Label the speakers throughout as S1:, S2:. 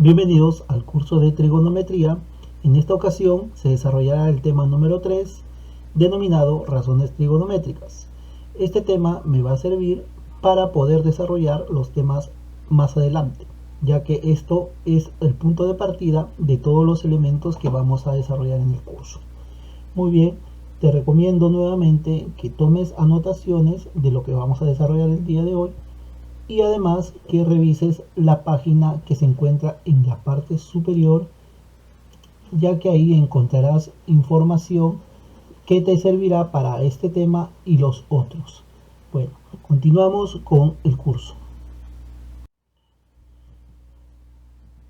S1: Bienvenidos al curso de trigonometría. En esta ocasión se desarrollará el tema número 3, denominado razones trigonométricas. Este tema me va a servir para poder desarrollar los temas más adelante, ya que esto es el punto de partida de todos los elementos que vamos a desarrollar en el curso. Muy bien, te recomiendo nuevamente que tomes anotaciones de lo que vamos a desarrollar el día de hoy y además que revises la página que se encuentra en la parte superior, ya que ahí encontrarás información que te servirá para este tema y los otros. Bueno, continuamos con el curso.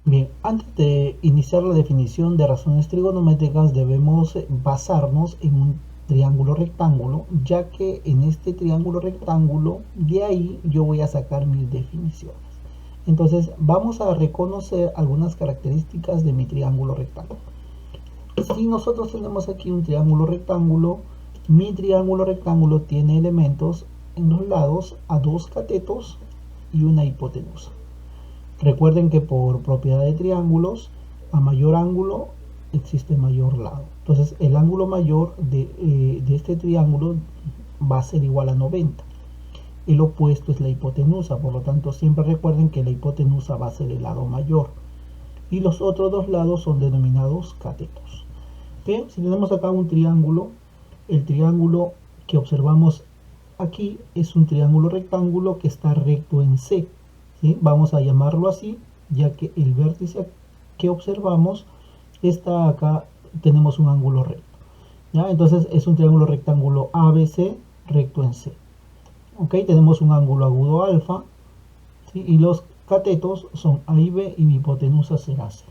S1: Bien, antes de iniciar la definición de razones trigonométricas debemos basarnos en un triángulo rectángulo, ya que en este triángulo rectángulo de ahí yo voy a sacar mis definiciones. Entonces vamos a reconocer algunas características de mi triángulo rectángulo. Si nosotros tenemos aquí un triángulo rectángulo, mi triángulo rectángulo tiene elementos en los lados a dos catetos y una hipotenusa. Recuerden que por propiedad de triángulos, a mayor ángulo existe mayor lado. Entonces el ángulo mayor de este triángulo va a ser igual a 90. El opuesto es la hipotenusa, por lo tanto siempre recuerden que la hipotenusa va a ser el lado mayor. Y los otros dos lados son denominados catetos. Bien, si tenemos acá un triángulo, el triángulo que observamos aquí es un triángulo rectángulo que está recto en C. ¿Sí? Vamos a llamarlo así, ya que el vértice que observamos está acá, tenemos un ángulo recto. ¿Ya? Entonces es un triángulo rectángulo ABC recto en C. ¿Ok? Tenemos un ángulo agudo alfa, ¿sí? Y los catetos son A y B y mi hipotenusa será C.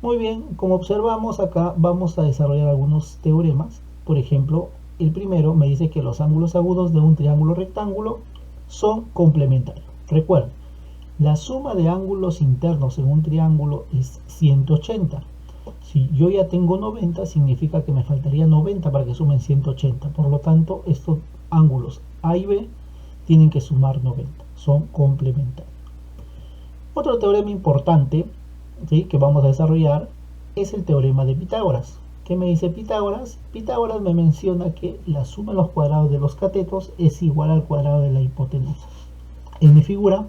S1: Muy bien, como observamos acá vamos a desarrollar algunos teoremas. Por ejemplo, el primero me dice que los ángulos agudos de un triángulo rectángulo son complementarios. Recuerden, la suma de ángulos internos en un triángulo es 180. Si yo ya tengo 90, significa que me faltaría 90 para que sumen 180. Por lo tanto, estos ángulos A y B tienen que sumar 90. Son complementarios. Otro teorema importante, ¿sí?, que vamos a desarrollar es el teorema de Pitágoras. ¿Qué me dice Pitágoras? Pitágoras me menciona que la suma de los cuadrados de los catetos es igual al cuadrado de la hipotenusa. En mi figura,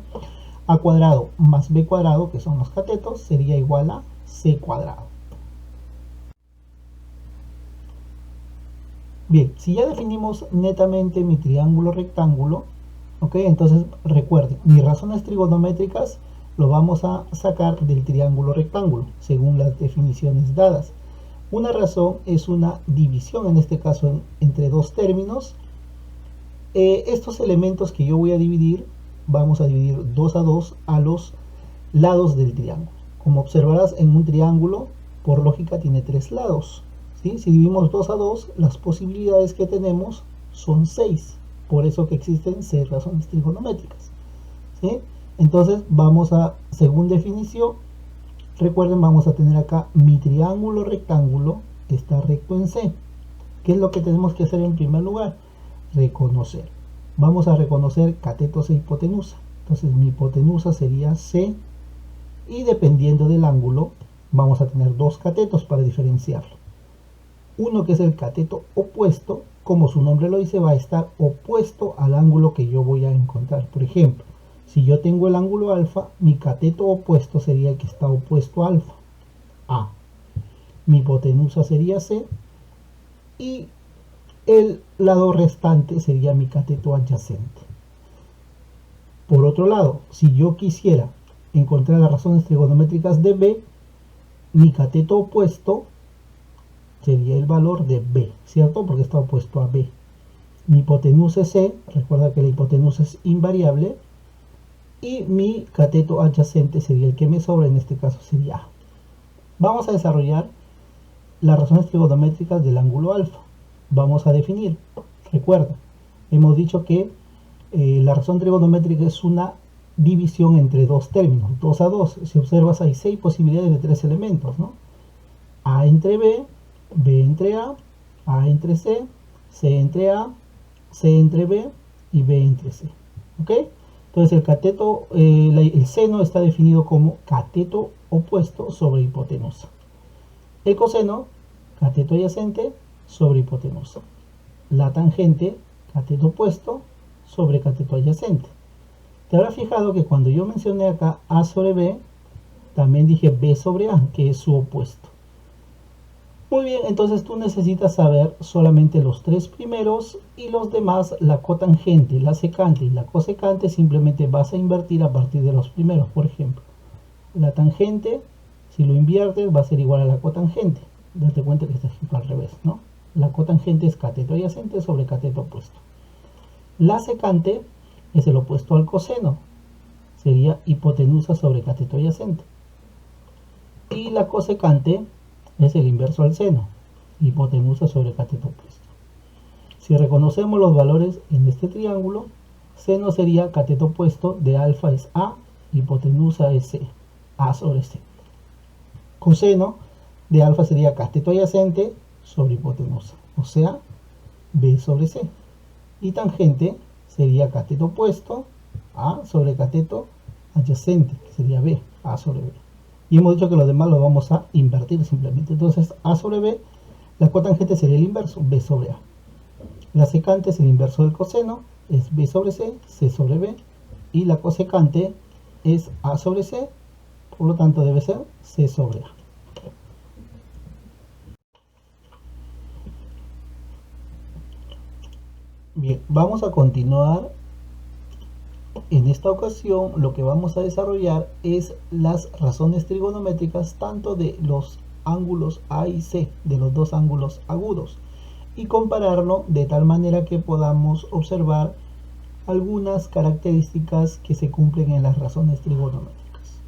S1: a cuadrado más b cuadrado, que son los catetos, sería igual a c cuadrado. Bien, si ya definimos netamente mi triángulo rectángulo, ¿ok? Entonces recuerden, mis razones trigonométricas lo vamos a sacar del triángulo rectángulo, según las definiciones dadas. Una razón es una división, en este caso entre dos términos. Estos elementos que yo voy a dividir, vamos a dividir 2 a 2 a los lados del triángulo. Como observarás, en un triángulo, por lógica, tiene 3 lados. ¿Sí? Si dividimos 2 a 2, las posibilidades que tenemos son 6. Por eso que existen 6 razones trigonométricas. ¿Sí? Entonces vamos a, según definición, recuerden, vamos a tener acá mi triángulo rectángulo está recto en C. ¿Qué es lo que tenemos que hacer en primer lugar? Reconocer. Vamos a reconocer catetos e hipotenusa. Entonces mi hipotenusa sería C y dependiendo del ángulo vamos a tener dos catetos para diferenciarlo. Uno que es el cateto opuesto, como su nombre lo dice, va a estar opuesto al ángulo que yo voy a encontrar. Por ejemplo, si yo tengo el ángulo alfa, mi cateto opuesto sería el que está opuesto a alfa, A. Mi hipotenusa sería C y el lado restante sería mi cateto adyacente. Por otro lado, si yo quisiera encontrar las razones trigonométricas de B, mi cateto opuesto sería el valor de B, ¿cierto? Porque está opuesto a B. Mi hipotenusa es C, recuerda que la hipotenusa es invariable, y mi cateto adyacente sería el que me sobra, en este caso sería A. Vamos a desarrollar las razones trigonométricas del ángulo alfa. Vamos a definir, recuerda, hemos dicho que la razón trigonométrica es una división entre dos términos, 2 a 2. Si observas, hay 6 posibilidades de 3 elementos, ¿no? A entre B, B entre A entre C, C entre A, C entre B y B entre C. ¿Ok? Entonces el seno está definido como cateto opuesto sobre hipotenusa. El coseno, cateto adyacente sobre hipotenusa. La tangente, cateto opuesto sobre cateto adyacente. Te habrás fijado que cuando yo mencioné acá A sobre B, también dije B sobre A, que es su opuesto. Muy bien, entonces tú necesitas saber solamente los tres primeros y los demás, la cotangente, la secante y la cosecante, simplemente vas a invertir a partir de los primeros. Por ejemplo, la tangente, si lo inviertes, va a ser igual a la cotangente. Date cuenta que está escrito al revés, ¿no? La cotangente es cateto adyacente sobre cateto opuesto. La secante es el opuesto al coseno, sería hipotenusa sobre cateto adyacente. Y la cosecante es el inverso al seno, hipotenusa sobre cateto opuesto. Si reconocemos los valores en este triángulo, seno sería cateto opuesto de alfa es A, hipotenusa es C, A sobre C. Coseno de alfa sería cateto adyacente sobre hipotenusa, o sea, B sobre C. Y tangente sería cateto opuesto A sobre cateto adyacente, que sería B, A sobre B. Y hemos dicho que los demás los vamos a invertir simplemente. Entonces A sobre B, la cotangente sería el inverso, B sobre A. La secante es el inverso del coseno, es B sobre C, C sobre B. Y la cosecante es A sobre C, por lo tanto debe ser C sobre A. Bien, vamos a continuar. En esta ocasión lo que vamos a desarrollar es las razones trigonométricas tanto de los ángulos A y C, de los dos ángulos agudos, y compararlo de tal manera que podamos observar algunas características que se cumplen en las razones trigonométricas.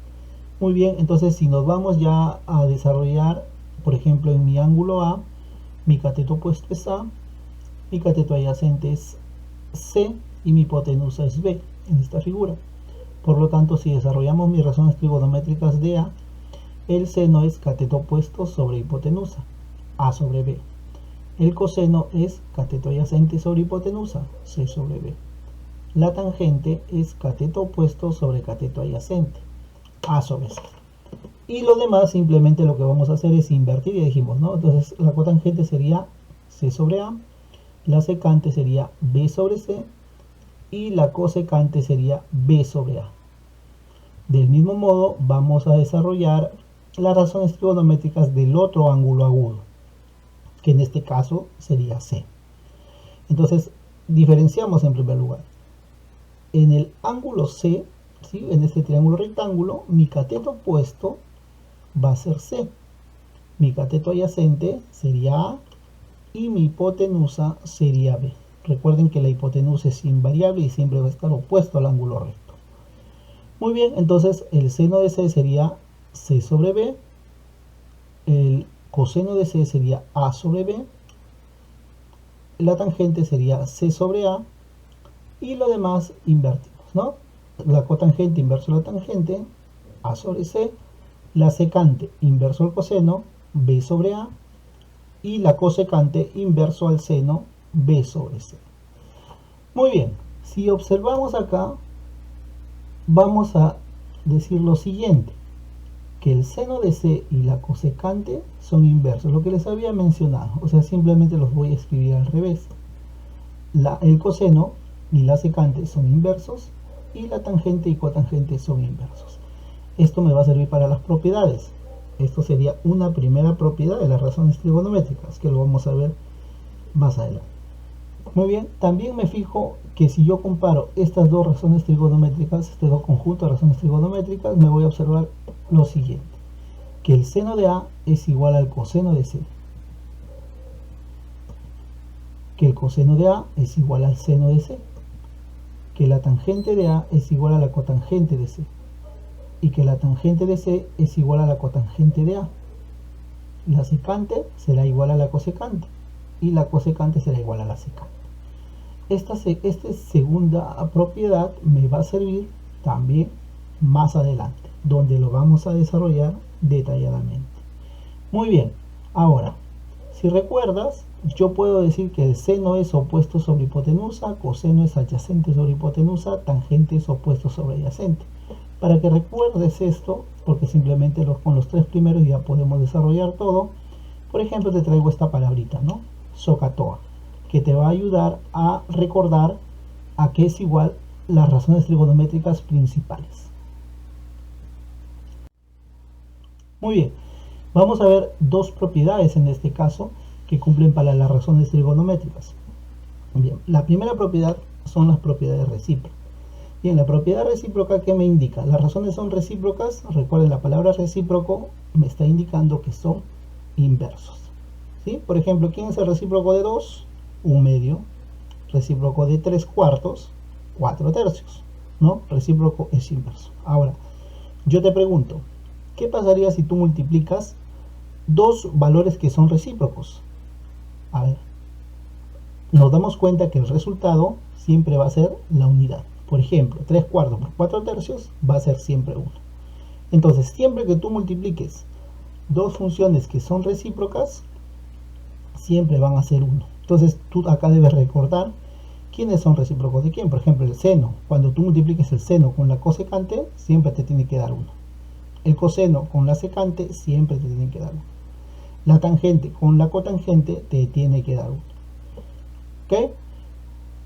S1: Muy bien, entonces si nos vamos ya a desarrollar, por ejemplo, en mi ángulo A, mi cateto opuesto es A, mi cateto adyacente es C y mi hipotenusa es B en esta figura. Por lo tanto, si desarrollamos mis razones trigonométricas de A, el seno es cateto opuesto sobre hipotenusa, A sobre B. El coseno es cateto adyacente sobre hipotenusa, C sobre B. La tangente es cateto opuesto sobre cateto adyacente, A sobre C. Y lo demás simplemente lo que vamos a hacer es invertir, y dijimos, ¿no? Entonces la cotangente sería C sobre A, la secante sería B sobre C, y la cosecante sería B sobre A. Del mismo modo vamos a desarrollar las razones trigonométricas del otro ángulo agudo, que en este caso sería C. Entonces diferenciamos en primer lugar. En el ángulo C, ¿sí? En este triángulo rectángulo, mi cateto opuesto va a ser C. Mi cateto adyacente sería A y mi hipotenusa sería B. Recuerden que la hipotenusa es invariable y siempre va a estar opuesto al ángulo recto. Muy bien, entonces el seno de C sería C sobre B, el coseno de C sería A sobre B, la tangente sería C sobre A, y lo demás invertimos, ¿no? La cotangente inverso a la tangente, A sobre C, la secante inverso al coseno, B sobre A, y la cosecante inverso al seno, B sobre C. Muy bien, si observamos acá, vamos a decir lo siguiente, que el seno de C y la cosecante son inversos, lo que les había mencionado, o sea, simplemente los voy a escribir al revés. El coseno y la secante son inversos y la tangente y cotangente son inversos. Esto me va a servir para las propiedades. Esto sería una primera propiedad de las razones trigonométricas, que lo vamos a ver más adelante. Muy bien, también me fijo que si yo comparo estas dos razones trigonométricas, este dos conjuntos de razones trigonométricas, me voy a observar lo siguiente, que el seno de A es igual al coseno de C, que el coseno de A es igual al seno de C, que la tangente de A es igual a la cotangente de C, y que la tangente de C es igual a la cotangente de A. La secante será igual a la cosecante, y la cosecante será igual a la secante. Esta segunda propiedad me va a servir también más adelante, donde lo vamos a desarrollar detalladamente. Muy bien, ahora, Si recuerdas, yo puedo decir que el seno es opuesto sobre hipotenusa, coseno es adyacente sobre hipotenusa, tangente es opuesto sobre adyacente. Para que recuerdes esto, porque simplemente con los tres primeros ya podemos desarrollar todo, por ejemplo te traigo esta palabrita, ¿no? SOHCAHTOA, que te va a ayudar a recordar a qué es igual las razones trigonométricas principales. Muy bien, vamos a ver dos propiedades en este caso que cumplen para las razones trigonométricas. Bien, la primera propiedad son las propiedades recíprocas. Bien, la propiedad recíproca, ¿qué me indica? Las razones son recíprocas. Recuerden, la palabra recíproco me está indicando que son inversos. ¿Sí? Por ejemplo, ¿quién es el recíproco de 2? 1/2. Recíproco de 3/4, 4/3. ¿No? Recíproco es inverso. Ahora, yo te pregunto, ¿qué pasaría si tú multiplicas dos valores que son recíprocos? A ver, nos damos cuenta que el resultado siempre va a ser la unidad. Por ejemplo, 3/4 por 4/3 va a ser siempre 1. Entonces, siempre que tú multipliques dos funciones que son recíprocas, siempre van a ser 1. Entonces, tú acá debes recordar quiénes son recíprocos de quién. Por ejemplo, el seno. Cuando tú multipliques el seno con la cosecante, siempre te tiene que dar 1. El coseno con la secante siempre te tiene que dar 1. La tangente con la cotangente te tiene que dar 1. ¿Ok?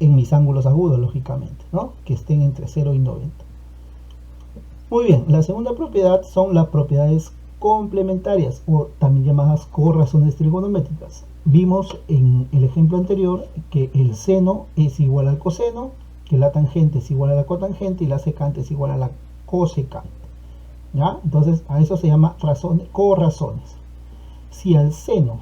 S1: En mis ángulos agudos, lógicamente, ¿no? Que estén entre 0 y 90. Muy bien, la segunda propiedad son las propiedades complementarias o también llamadas corrazones trigonométricas. Vimos en el ejemplo anterior que el seno es igual al coseno, que la tangente es igual a la cotangente y la secante es igual a la cosecante. ¿Ya? Entonces a eso se llama corrazones. Si al seno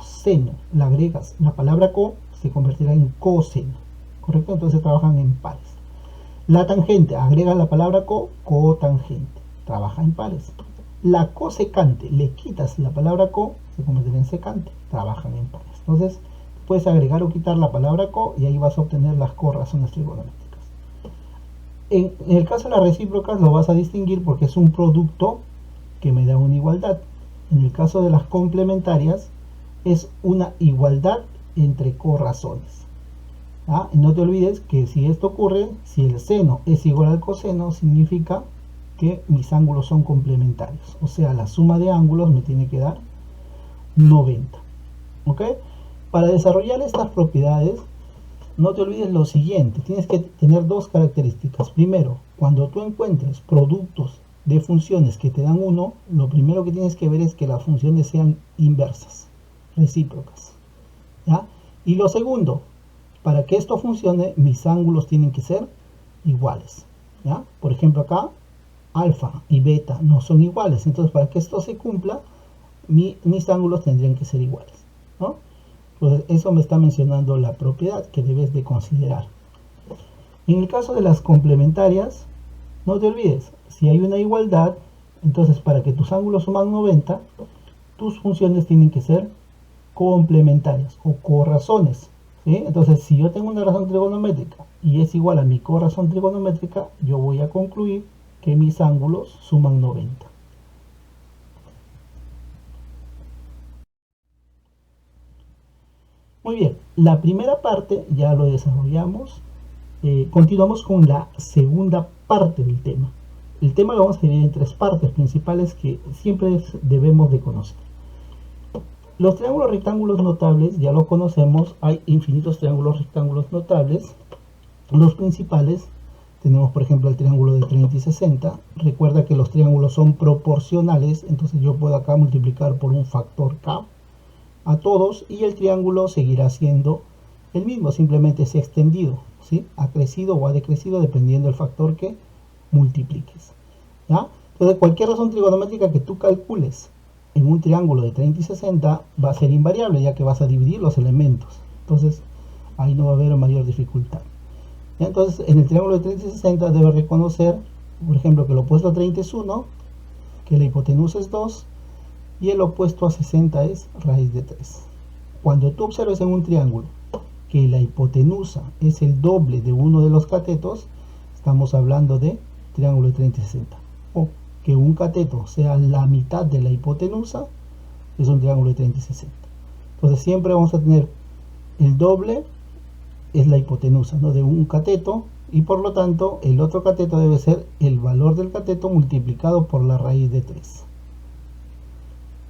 S1: le agregas la palabra co, se convertirá en coseno. ¿Correcto? Entonces trabajan en pares. La tangente, agrega la palabra cotangente, trabaja en pares. La cosecante, le quitas la palabra co, se convertirá en secante, trabajan en pares. Entonces, puedes agregar o quitar la palabra co y ahí vas a obtener las corrazones trigonométricas. En el caso de las recíprocas lo vas a distinguir porque es un producto que me da una igualdad. En el caso de las complementarias, es una igualdad entre corrazones. ¿Ah? Y no te olvides que si esto ocurre, si el seno es igual al coseno, significa que mis ángulos son complementarios. O sea, la suma de ángulos me tiene que dar 90. ¿Ok? Para desarrollar estas propiedades, no te olvides lo siguiente. Tienes que tener dos características. Primero, cuando tú encuentres productos de funciones que te dan 1, lo primero que tienes que ver es que las funciones sean inversas, recíprocas. ¿Ya? Y lo segundo, para que esto funcione, mis ángulos tienen que ser iguales. ¿Ya? Por ejemplo, acá, alfa y beta no son iguales. Entonces, para que esto se cumpla, mis ángulos tendrían que ser iguales. ¿No? Entonces, eso me está mencionando la propiedad que debes de considerar. En el caso de las complementarias, no te olvides, si hay una igualdad, entonces para que tus ángulos suman 90, tus funciones tienen que ser complementarias o corrazones. ¿Sí? Entonces, si yo tengo una razón trigonométrica y es igual a mi corrazón trigonométrica, yo voy a concluir que mis ángulos suman 90. Muy bien, la primera parte ya lo desarrollamos. Continuamos con la segunda parte del tema. El tema lo vamos a dividir en tres partes principales que siempre debemos de conocer. Los triángulos rectángulos notables ya los conocemos, hay infinitos triángulos rectángulos notables. Los principales tenemos por ejemplo el triángulo de 30 y 60. Recuerda que los triángulos son proporcionales, entonces yo puedo acá multiplicar por un factor k a todos y el triángulo seguirá siendo el mismo, simplemente se ha extendido, ¿sí? Ha crecido o ha decrecido dependiendo del factor que multipliques. ¿Ya? Entonces cualquier razón trigonométrica que tú calcules en un triángulo de 30 y 60 va a ser invariable, ya que vas a dividir los elementos. Entonces ahí no va a haber mayor dificultad. ¿Ya? Entonces en el triángulo de 30 y 60 debes reconocer, por ejemplo, que el opuesto a 30 es 1, que la hipotenusa es 2 y el opuesto a 60 es raíz de 3. Cuando tú observes en un triángulo que la hipotenusa es el doble de uno de los catetos, estamos hablando de triángulo de 30 y 60. O que un cateto sea la mitad de la hipotenusa, es un triángulo de 30 y 60. Entonces siempre vamos a tener el doble, es la hipotenusa, ¿no?, de un cateto, y por lo tanto el otro cateto debe ser el valor del cateto multiplicado por la raíz de 3.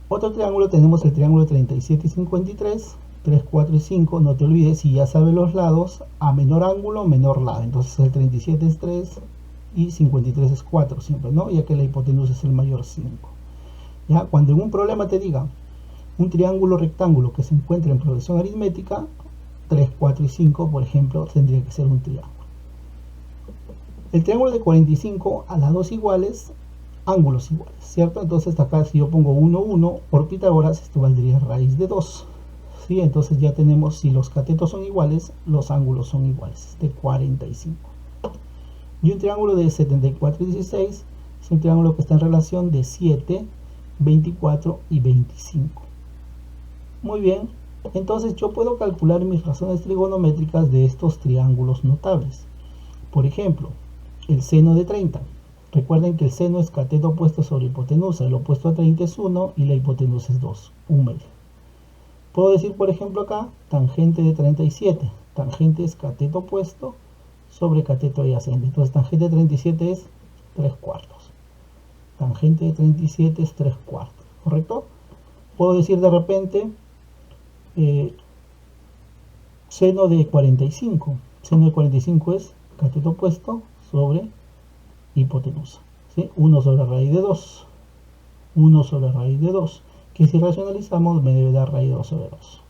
S1: Otro triángulo tenemos el triángulo 37 y 53, 3, 4 y 5. No te olvides, si ya sabes los lados, a menor ángulo, menor lado. Entonces el 37 es 3 y 53 es 4 siempre, ¿no? Ya que la hipotenusa es el mayor 5. ¿Ya? Cuando en un problema te diga un triángulo rectángulo que se encuentra en progresión aritmética, 3, 4 y 5, por ejemplo, tendría que ser un triángulo. El triángulo de 45 a lados iguales, ángulos iguales, ¿cierto? Entonces acá si yo pongo 1, 1, por Pitágoras esto valdría raíz de 2. ¿Sí? Entonces ya tenemos, si los catetos son iguales, los ángulos son iguales, de 45. Y un triángulo de 74 y 16 es un triángulo que está en relación de 7, 24 y 25. Muy bien, entonces yo puedo calcular mis razones trigonométricas de estos triángulos notables. Por ejemplo, el seno de 30. Recuerden que el seno es cateto opuesto sobre hipotenusa. El opuesto a 30 es 1 y la hipotenusa es 2, 1 medio. Puedo decir, por ejemplo, acá, tangente de 37. Tangente es cateto opuesto sobre cateto adyacente. Entonces, tangente de 37 es 3 cuartos. Tangente de 37 es 3 cuartos, ¿correcto? Puedo decir de repente, seno de 45. Seno de 45 es cateto opuesto sobre hipotenusa, ¿sí? 1 sobre raíz de 2. 1 sobre raíz de 2. Que si racionalizamos me debe dar raíz de 2 sobre 2.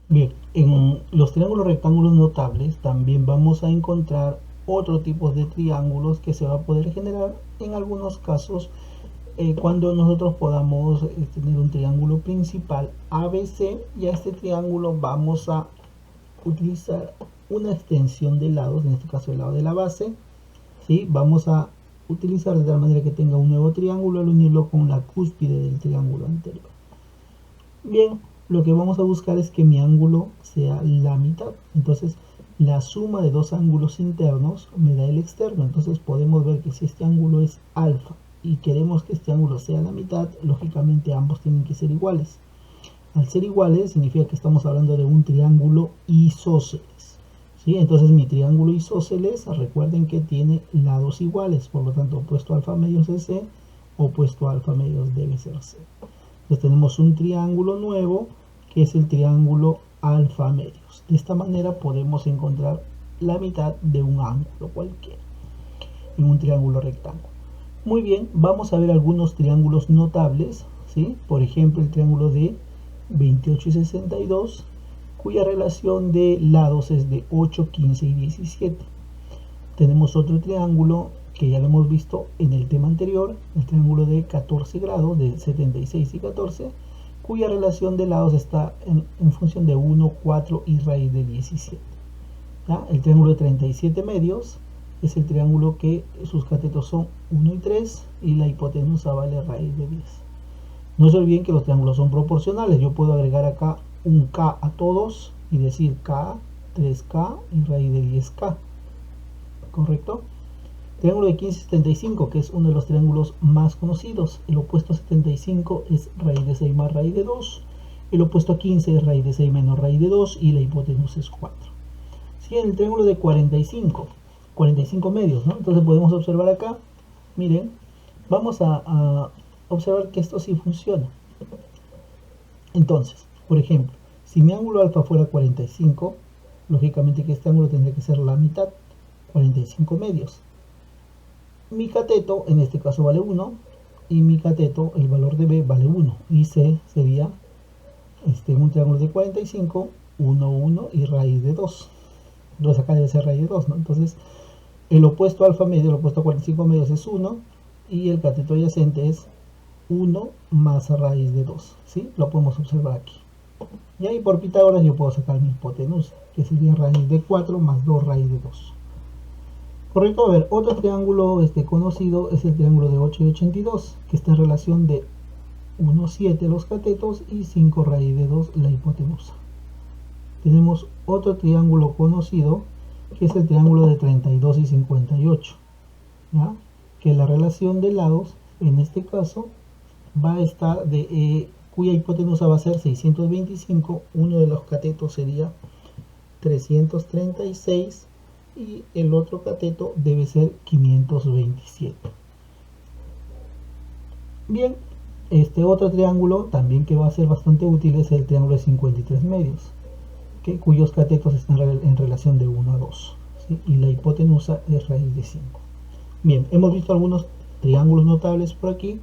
S1: Bien, en los triángulos rectángulos notables también vamos a encontrar otro tipo de triángulos que se va a poder generar en algunos casos cuando nosotros podamos tener un triángulo principal ABC, y a este triángulo vamos a utilizar una extensión de lados, en este caso el lado de la base, ¿sí? Vamos a utilizar de tal manera que tenga un nuevo triángulo al unirlo con la cúspide del triángulo anterior. Bien, lo que vamos a buscar es que mi ángulo sea la mitad. Entonces, la suma de dos ángulos internos me da el externo. Entonces, podemos ver que si este ángulo es alfa y queremos que este ángulo sea la mitad, lógicamente ambos tienen que ser iguales. Al ser iguales, significa que estamos hablando de un triángulo isósceles, ¿sí? Entonces, mi triángulo isósceles, recuerden que tiene lados iguales. Por lo tanto, opuesto alfa medios es C, opuesto alfa medios debe ser C. Entonces tenemos un triángulo nuevo que es el triángulo alfa medios. De esta manera podemos encontrar la mitad de un ángulo cualquiera en un triángulo rectángulo. Muy bien, vamos a ver algunos triángulos notables, ¿sí? Por ejemplo, el triángulo de 28 y 62, cuya relación de lados es de 8, 15 y 17. Tenemos otro triángulo que ya lo hemos visto en el tema anterior, el triángulo de 14 grados, de 76 y 14, cuya relación de lados está en función de 1, 4 y raíz de 17. ¿Ya? El triángulo de 37 medios es el triángulo que sus catetos son 1 y 3 y la hipotenusa vale raíz de 10. No se olviden que los triángulos son proporcionales. Yo puedo agregar acá un K a todos y decir K, 3K y raíz de 10K. ¿Correcto? Triángulo de 15 y 75, que es uno de los triángulos más conocidos. El opuesto a 75 es raíz de 6 más raíz de 2. El opuesto a 15 es raíz de 6 menos raíz de 2 y la hipotenusa es 4. Sí, en el triángulo de 45 medios, ¿no? Entonces podemos observar acá, miren, vamos a observar que esto sí funciona. Entonces, por ejemplo, si mi ángulo alfa fuera 45, lógicamente que este ángulo tendría que ser la mitad, 45 medios. Mi cateto en este caso vale 1 y mi cateto, el valor de B vale 1 y C sería en un triángulo de 45, 1, 1 y raíz de 2. Entonces acá debe ser raíz de 2, ¿no? Entonces el opuesto alfa medio, el opuesto a 45 medios es 1 y el cateto adyacente es 1 más raíz de 2, ¿sí? Lo podemos observar aquí. Y ahí por Pitágoras yo puedo sacar mi hipotenusa, que sería raíz de 4 más 2 raíz de 2. Correcto, a ver, otro triángulo conocido es el triángulo de 8 y 82, que está en relación de 1, 7 los catetos y 5 raíz de 2 la hipotenusa. Tenemos otro triángulo conocido, que es el triángulo de 32 y 58, ¿ya? que la relación de lados, en este caso, va a estar cuya hipotenusa va a ser 625, uno de los catetos sería 336 y el otro cateto debe ser 527. Bien, este otro triángulo también que va a ser bastante útil es el triángulo de 53 medios, cuyos catetos están en relación de 1 a 2, ¿sí? Y la hipotenusa es raíz de 5. Bien, hemos visto algunos triángulos notables por aquí.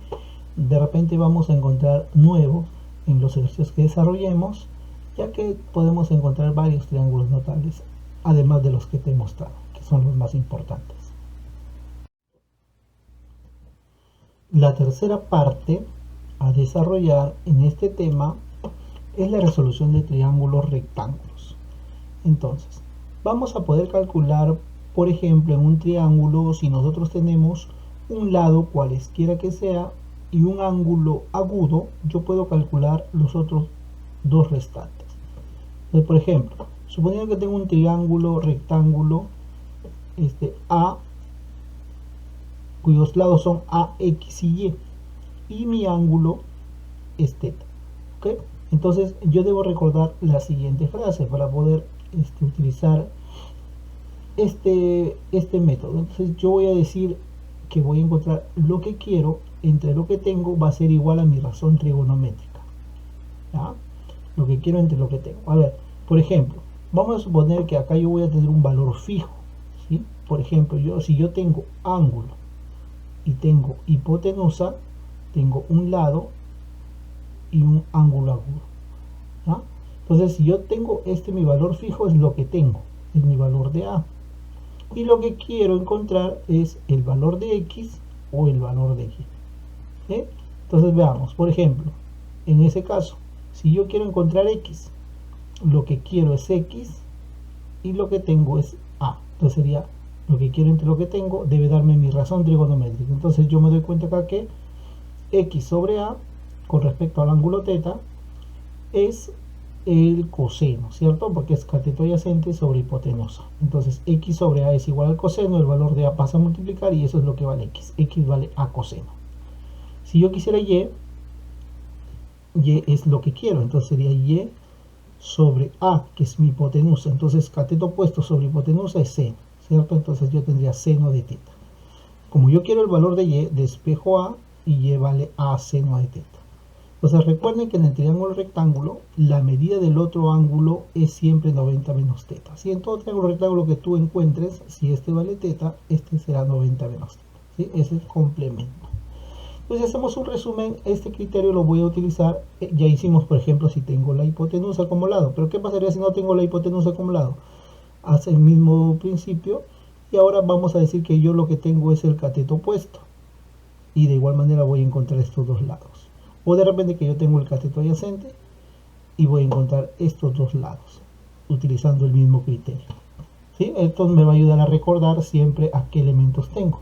S1: De repente vamos a encontrar nuevos en los ejercicios que desarrollemos, ya que podemos encontrar varios triángulos notables, además de los que te he mostrado, que son los más importantes. La tercera parte a desarrollar en este tema es la resolución de triángulos rectángulos. Entonces, vamos a poder calcular, por ejemplo, en un triángulo, si nosotros tenemos un lado cualesquiera que sea y un ángulo agudo, yo puedo calcular los otros dos restantes. Entonces, por ejemplo, suponiendo que tengo un triángulo rectángulo A, cuyos lados son A, X y Y mi ángulo es teta. ¿Okay? Entonces yo debo recordar la siguiente frase para poder utilizar este método. Entonces yo voy a decir que voy a encontrar lo que quiero entre lo que tengo va a ser igual a mi razón trigonométrica. ¿Ya? Lo que quiero entre lo que tengo. A ver, por ejemplo, vamos a suponer que acá yo voy a tener un valor fijo, ¿sí? Por ejemplo, si yo tengo ángulo y tengo hipotenusa, tengo un lado y un ángulo agudo. ¿Ya? Entonces, si yo tengo mi valor fijo, es lo que tengo, es mi valor de A. Y lo que quiero encontrar es el valor de X o el valor de Y. ¿Sí? Entonces veamos, por ejemplo, en ese caso, si yo quiero encontrar X, lo que quiero es X y lo que tengo es A. Entonces sería lo que quiero entre lo que tengo, debe darme mi razón trigonométrica. Entonces yo me doy cuenta acá que X sobre A, con respecto al ángulo teta, es el coseno, ¿cierto? Porque es cateto adyacente sobre hipotenusa. Entonces X sobre A es igual al coseno, el valor de A pasa a multiplicar y eso es lo que vale X. X vale A coseno. Si yo quisiera Y es lo que quiero, entonces sería Y sobre A, que es mi hipotenusa. Entonces cateto opuesto sobre hipotenusa es seno, ¿cierto? Entonces yo tendría seno de teta. Como yo quiero el valor de Y, despejo A y Y vale A seno de teta. Entonces recuerden que en el triángulo rectángulo la medida del otro ángulo es siempre 90 menos teta. Si en todo triángulo rectángulo que tú encuentres, si este vale teta, este será 90 menos teta. ¿Sí? Ese es complemento. Entonces hacemos un resumen, este criterio lo voy a utilizar, ya hicimos por ejemplo si tengo la hipotenusa como lado, pero ¿qué pasaría si no tengo la hipotenusa como lado? Hace el mismo principio y ahora vamos a decir que yo lo que tengo es el cateto opuesto y de igual manera voy a encontrar estos dos lados. O de repente que yo tengo el cateto adyacente y voy a encontrar estos dos lados utilizando el mismo criterio. ¿Sí? Esto me va a ayudar a recordar siempre a qué elementos tengo.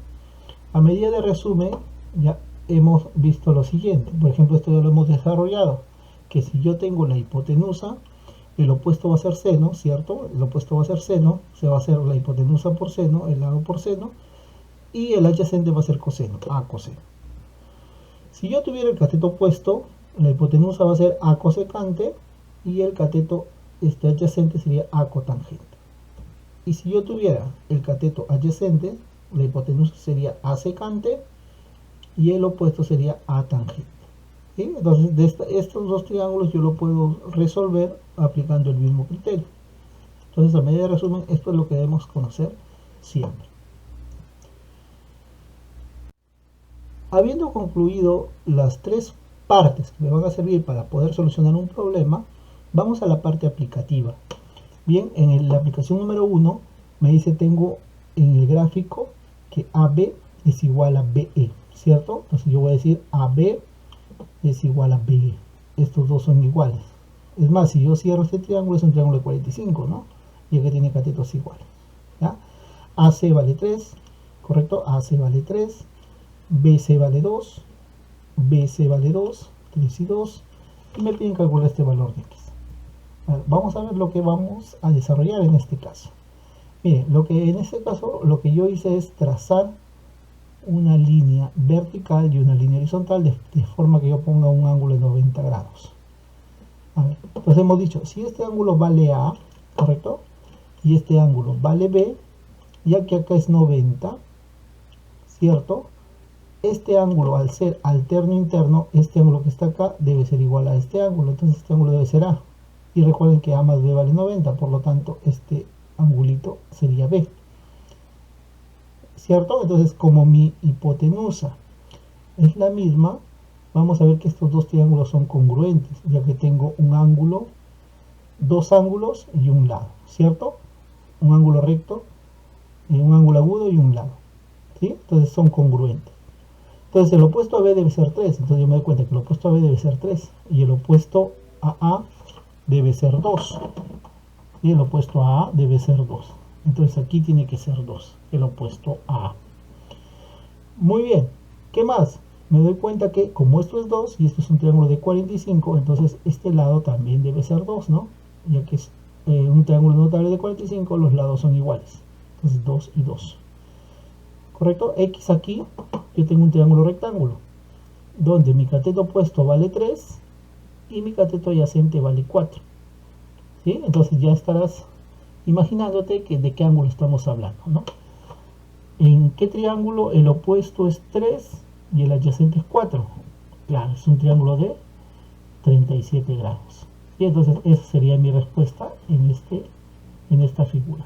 S1: A medida de resumen ya hemos visto lo siguiente. Por ejemplo, esto ya lo hemos desarrollado, que si yo tengo la hipotenusa, el opuesto va a ser seno, ¿cierto? El opuesto va a ser seno, se va a hacer la hipotenusa por seno, el lado por seno, y el adyacente va a ser coseno, A coseno. Si yo tuviera el cateto opuesto, la hipotenusa va a ser A cosecante y el cateto adyacente sería A cotangente. Y si yo tuviera el cateto adyacente, la hipotenusa sería A secante y el opuesto sería A tangente. ¿Sí? Entonces, estos dos triángulos yo lo puedo resolver aplicando el mismo criterio. Entonces, a medida de resumen, esto es lo que debemos conocer siempre. Habiendo concluido las tres partes que me van a servir para poder solucionar un problema, vamos a la parte aplicativa. Bien, en la aplicación número 1 me dice tengo en el gráfico que AB es igual a BE, ¿cierto? Entonces yo voy a decir AB es igual a BE. Estos dos son iguales. Es más, si yo cierro este triángulo, es un triángulo de 45, ¿no? Ya que tiene catetos iguales. ¿Ya? AC vale 3, ¿correcto? AC vale 3, BC vale 2, BC vale 2, 3 y 2, y me piden calcular este valor de X. Vamos a ver lo que vamos a desarrollar en este caso. Miren, en este caso lo que yo hice es trazar una línea vertical y una línea horizontal de forma que yo ponga un ángulo de 90 grados. A ver, entonces hemos dicho, si este ángulo vale A, ¿correcto? Y este ángulo vale B, ya que acá es 90, ¿cierto? Este ángulo, al ser alterno interno, este ángulo que está acá debe ser igual a este ángulo, entonces este ángulo debe ser A. Y recuerden que A más B vale 90, por lo tanto este angulito sería B, ¿cierto? Entonces, como mi hipotenusa es la misma, vamos a ver que estos dos triángulos son congruentes, ya que tengo un ángulo, dos ángulos y un lado, ¿cierto? Un ángulo recto, un ángulo agudo y un lado, ¿sí? Entonces son congruentes. Entonces el opuesto a B debe ser 3, entonces yo me doy cuenta que el opuesto a B debe ser 3 y el opuesto a A debe ser 2, y el opuesto a A debe ser 2. Entonces aquí tiene que ser 2, el opuesto a A. Muy bien, ¿qué más? Me doy cuenta que como esto es 2 y esto es un triángulo de 45, entonces este lado también debe ser 2, ¿no? Ya que es un triángulo notable de 45, los lados son iguales. Entonces 2 y 2. ¿Correcto? X aquí, yo tengo un triángulo rectángulo, donde mi cateto opuesto vale 3 y mi cateto adyacente vale 4. ¿Sí? Entonces ya estarás imaginándote que de qué ángulo estamos hablando, ¿no? ¿En qué triángulo el opuesto es 3 y el adyacente es 4? Claro, es un triángulo de 37 grados. Y entonces esa sería mi respuesta en esta figura.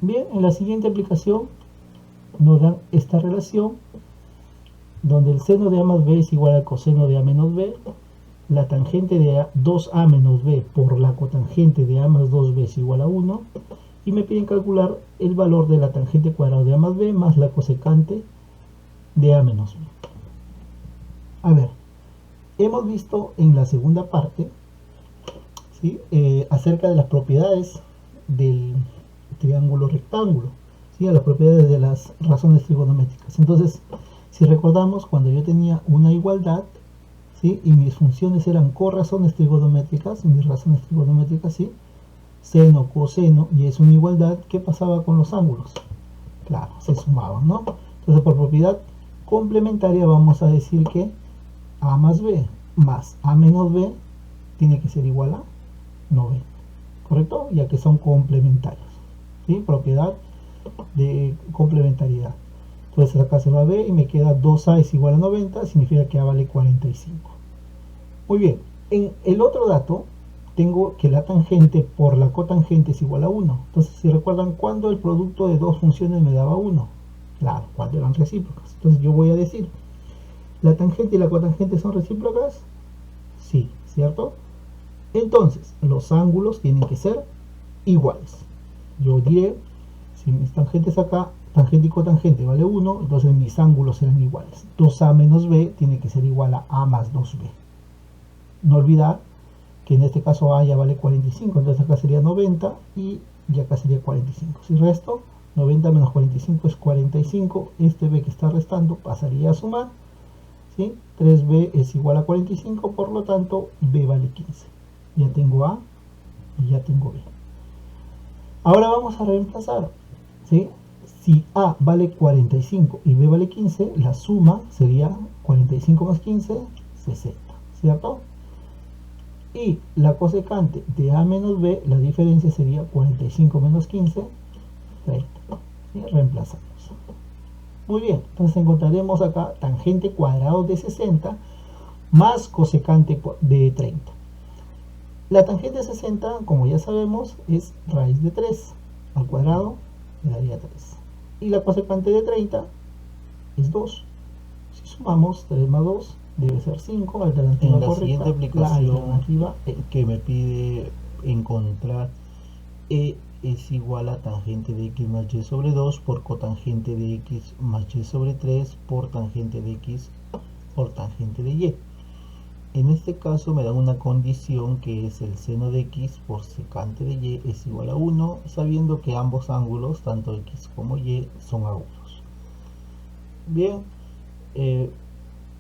S1: Bien, en la siguiente aplicación nos dan esta relación donde el seno de A más B es igual al coseno de A menos B, la tangente de 2A menos B por la cotangente de A más 2B es igual a 1, y me piden calcular el valor de la tangente cuadrada de A más B más la cosecante de A menos B. A ver, hemos visto en la segunda parte, ¿sí? Acerca de las propiedades del triángulo rectángulo, ¿sí? A las propiedades de las razones trigonométricas. Entonces, si recordamos, cuando yo tenía una igualdad, ¿sí? Y mis funciones eran corrazones trigonométricas, mis razones trigonométricas, ¿sí? Seno, coseno, y es una igualdad, ¿qué pasaba con los ángulos? Claro, se sumaban, ¿no? Entonces, por propiedad complementaria vamos a decir que A más B más A menos B tiene que ser igual a 90, ¿correcto? Ya que son complementarios, ¿sí? Propiedad de complementariedad. Entonces acá se va a B y me queda 2A es igual a 90, significa que A vale 45. Muy bien, en el otro dato tengo que la tangente por la cotangente es igual a 1. Entonces, si recuerdan, cuando el producto de dos funciones me daba 1, claro, cuando eran recíprocas. Entonces yo voy a decir, ¿la tangente y la cotangente son recíprocas? Sí, ¿cierto? Entonces, los ángulos tienen que ser iguales. Yo diré, si mis tangentes acá, tangente y cotangente vale 1, entonces mis ángulos serán iguales. 2A menos B tiene que ser igual a A más 2B. No olvidar que en este caso A ya vale 45, entonces acá sería 90 y acá sería 45. Si resto, 90 menos 45 es 45, este B que está restando pasaría a sumar, ¿sí? 3B es igual a 45, por lo tanto B vale 15. Ya tengo A y ya tengo B. Ahora vamos a reemplazar, ¿sí? Si A vale 45 y B vale 15, la suma sería 45 más 15, 60, ¿cierto? Y la cosecante de A menos B, la diferencia sería 45 menos 15, 30. ¿Sí? Reemplazamos. Muy bien, entonces encontraremos acá tangente cuadrado de 60 más cosecante de 30. La tangente de 60, como ya sabemos, es raíz de 3 al cuadrado, me daría 3. Y la cosecante de 30 es 2. Si sumamos 3 más 2, debe ser 5, alternativa
S2: En la
S1: correcta.
S2: siguiente
S1: La
S2: aplicación
S1: alternativa
S2: que me pide encontrar E es igual a tangente de x más y sobre 2 por cotangente de x más y sobre 3 por tangente de x por tangente de y. En este caso me dan una condición que es el seno de x por secante de y es igual a 1, sabiendo que ambos ángulos, tanto x como y, son agudos. Bien,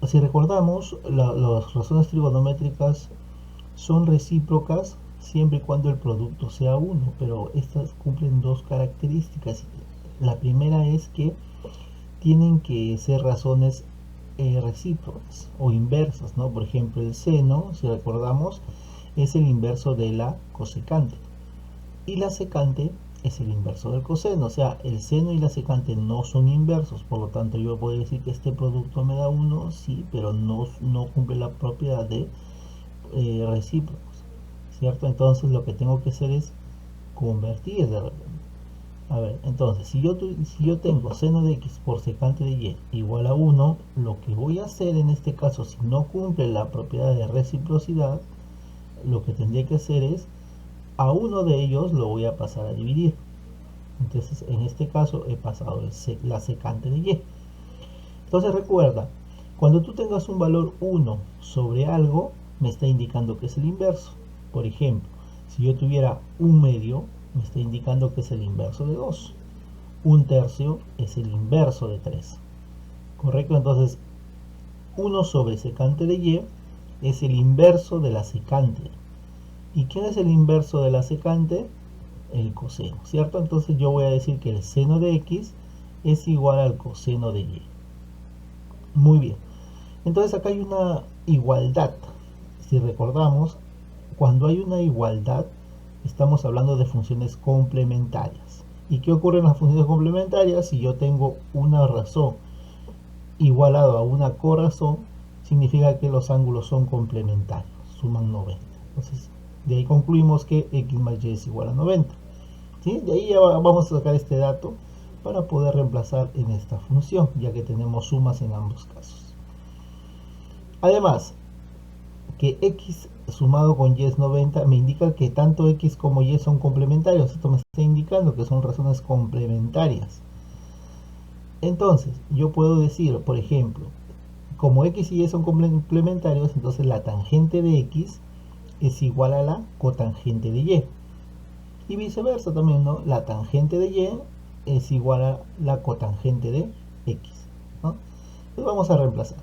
S2: si recordamos, las razones trigonométricas son recíprocas siempre y cuando el producto sea 1, pero estas cumplen dos características. La primera es que tienen que ser razones recíprocas o inversas, ¿no? Por ejemplo, el seno, si recordamos, es el inverso de la cosecante. Y la secante es el inverso del coseno. O sea, el seno y la secante no son inversos. Por lo tanto, yo puedo decir que este producto me da 1, sí, pero no cumple la propiedad de recíprocos, ¿cierto? Entonces, lo que tengo que hacer es convertir de repente. A ver, entonces, si yo tengo seno de x por secante de y igual a 1, lo que voy a hacer en este caso, si no cumple la propiedad de reciprocidad, lo que tendría que hacer es, a uno de ellos lo voy a pasar a dividir. Entonces, en este caso, he pasado la secante de y. Entonces, recuerda, cuando tú tengas un valor 1 sobre algo, me está indicando que es el inverso. Por ejemplo, si yo tuviera un medio, me está indicando que es el inverso de 2. Un tercio es el inverso de 3. ¿Correcto? Entonces, 1 sobre secante de y es el inverso de la secante. ¿Y quién es el inverso de la secante? El coseno, ¿cierto? Entonces yo voy a decir que el seno de x es igual al coseno de y. Muy bien. Entonces acá hay una igualdad. Si recordamos, cuando hay una igualdad, estamos hablando de funciones complementarias. ¿Y qué ocurre en las funciones complementarias? Si yo tengo una razón igualado a una corazón, significa que los ángulos son complementarios, suman 90. Entonces, de ahí concluimos que x más y es igual a 90. ¿Sí? De ahí ya vamos a sacar este dato para poder reemplazar en esta función, ya que tenemos sumas en ambos casos. Además, que x sumado con y es 90 me indica que tanto x como y son complementarios. Esto me está indicando que son razones complementarias. Entonces, yo puedo decir, por ejemplo, como x y y son complementarios, entonces la tangente de x es igual a la cotangente de y. Y viceversa también, ¿no? La tangente de y es igual a la cotangente de x, ¿no? Entonces vamos a reemplazar.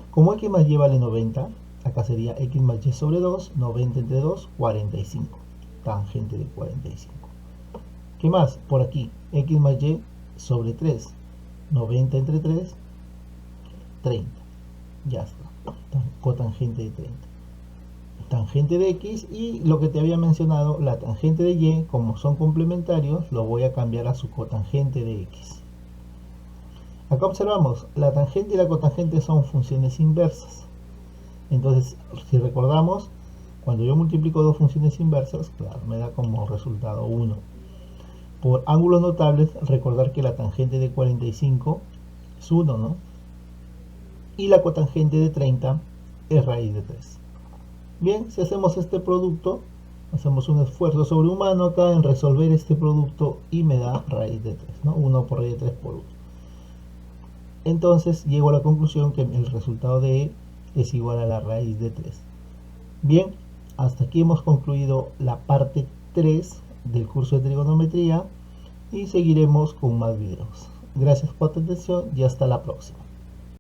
S2: Como x más y vale 90, acá sería x más y sobre 2, 90 entre 2, 45. Tangente de 45. ¿Qué más? Por aquí, x más y sobre 3, 90 entre 3, 30. Ya está. Cotangente de 30. Tangente de x, y lo que te había mencionado, la tangente de y, como son complementarios, lo voy a cambiar a su cotangente de x. Acá observamos, la tangente y la cotangente son funciones inversas. Entonces, si recordamos, cuando yo multiplico dos funciones inversas, claro, me da como resultado 1. Por ángulos notables, recordar que la tangente de 45 es 1, ¿no? Y la cotangente de 30 es raíz de 3. Bien, si hacemos este producto, hacemos un esfuerzo sobrehumano acá en resolver este producto y me da raíz de 3, ¿no? 1 por raíz de 3 por 1. Entonces llego a la conclusión que el resultado de E es igual a la raíz de 3. Bien, hasta aquí hemos concluido la parte 3 del curso de trigonometría y seguiremos con más videos. Gracias por tu atención y hasta la próxima.